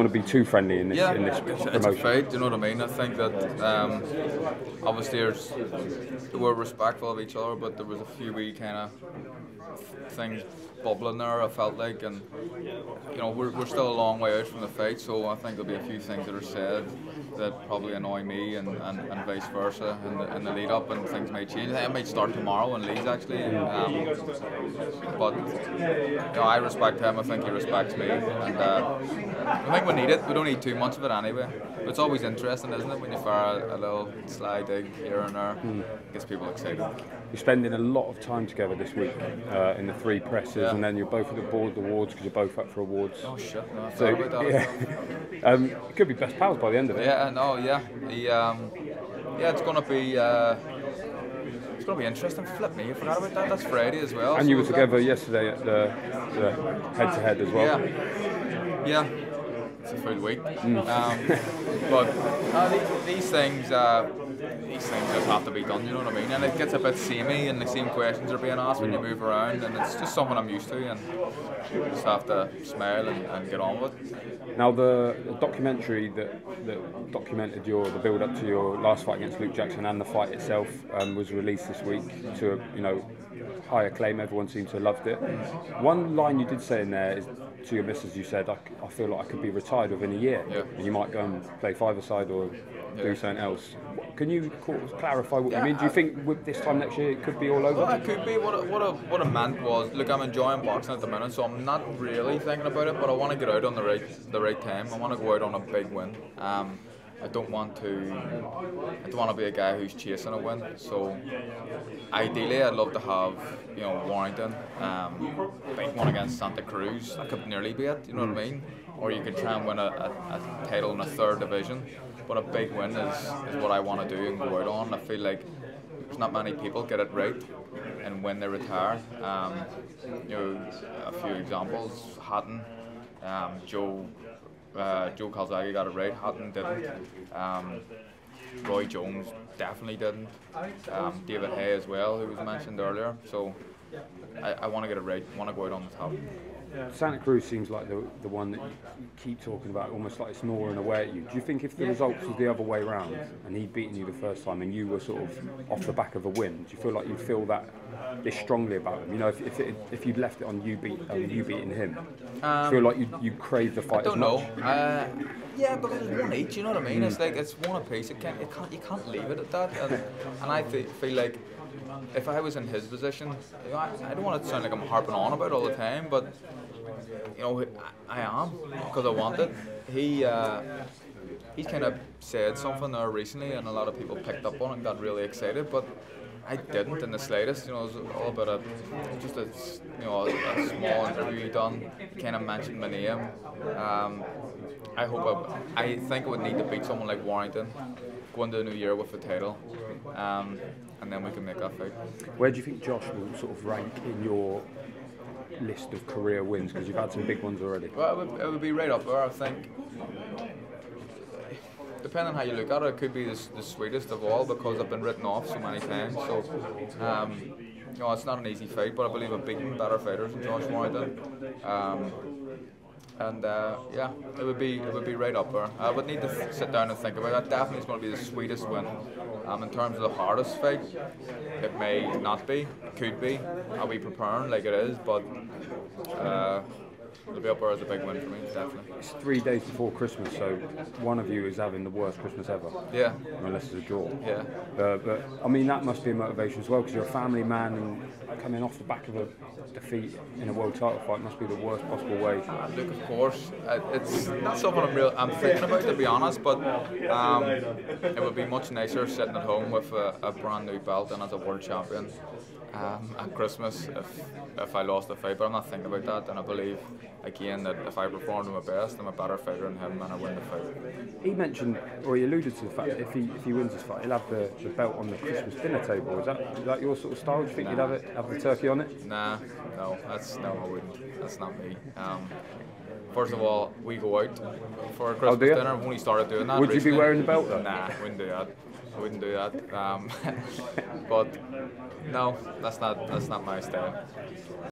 Want to be too friendly in this promotion. It's a fight, you know what I mean? I think that obviously we're respectful of each other, but there was a few wee kind of things bubbling there, I felt like, and you know we're still a long way out from the fight, so I think there'll be a few things that are said that probably annoy me and vice versa in the lead up, and things may change. It might start tomorrow in Leeds actually, but you know, I respect him, I think he respects me, and I think we need it. We don't need too much of it anyway. But it's always interesting, isn't it, when you fire a little sly dig here and there. It gets people excited. You're spending a lot of time together this week in the three presses, and then you're both at the board awards because you're both up for awards. Oh shit! No, I so about that. Yeah, it could be best pals by the end of it. Yeah, no, yeah, it's gonna be. It's going to be interesting. Flip me, you forgot about that. That's Friday as well. And so you were together yesterday at the head-to-head as well. Yeah. It's a full week. But these things just have to be done, you know what I mean? And it gets a bit samey, and the same questions are being asked when you move around, and it's just something I'm used to, and you just have to smile and get on with it. Now, the documentary that documented the build-up to your last fight against Luke Jackson and the fight itself was released this week to high acclaim. Everyone seemed to have loved it. One line you did say in there is to your missus. You said, "I feel like I could be retired within a year, and you might go and play five-a-side or do something else." Can you clarify what you mean? Do you think with this time next year it could be all over? Well, it could be. What I meant was, look, I'm enjoying boxing at the minute, so I'm not really thinking about it. But I want to get out on the right time. I want to go out on a big win. I don't want to be a guy who's chasing a win. So ideally, I'd love to have Warrington, big one against Santa Cruz. That could nearly be it. You know what I mean? Or you could try and win a title in a third division. But a big win is what I want to do and go out on. I feel like there's not many people get it right and when they retire. A few examples: Hatton, Joe Calzaghe got it right. Hatton didn't. Roy Jones definitely didn't. David Hay as well, who was mentioned earlier. So I want to get it right. I want to go out on the top. Santa Cruz seems like the one that you keep talking about, almost like it's gnawing away at you. Do you think if the results was the other way around and he'd beaten you the first time and you were sort of off the back of a win, do you feel like you'd feel this strongly about him? If you'd left it on you beating him, do you feel like you crave the fight? I don't know. Yeah, because it's one each. You know what I mean? It's like it's one apiece. You can't leave it at that. And I feel like if I was in his position, I don't want to sound like I'm harping on about it all the time, but I am because I want it. He's kind of said something there recently, and a lot of people picked up on it and got really excited, but I didn't in the slightest. It was all about just a small interview he done. Kind of mentioned my name. I think I would need to beat someone like Warrington, go into the new year with the title, and then we can make that fight. Where do you think Josh will sort of rank in your list of career wins? Because you've had some big ones already. Well, it would be right up there, I think. Depending on how you look at it, it could be the sweetest of all because I've been written off so many times. So, it's not an easy fight, but I believe I've beaten better fighters than Josh Warrington. It would be right up there. I would need to sit down and think about that. Definitely, it's going to be the sweetest win. In terms of the hardest fight, it may not be, could be. I'll be preparing like it is, but it'll be up there as a big win for me, definitely. It's 3 days before Christmas, so one of you is having the worst Christmas ever. Yeah. Unless it's a draw. Yeah. But I mean, that must be a motivation as well, because you're a family man and coming off the back of a defeat in a world title fight must be the worst possible way. Look, of course, it's not something I'm thinking about, to be honest, but it would be much nicer sitting at home with a brand new belt and as a world champion at Christmas if I lost the fight, but I'm not thinking about that, and I believe again that if I performed to my best, I'm a better fighter than him and I win the fight. He mentioned, or he alluded to the fact that if he wins this fight, he'll have the belt on the Christmas dinner table. Is that your sort of style? Do you think you'd have the turkey on it? Nah, no, I wouldn't. That's not me. First of all, we go out for a Christmas dinner. We've only started doing that. Would you be wearing the belt though? Nah, I wouldn't do that. But no, that's not my style.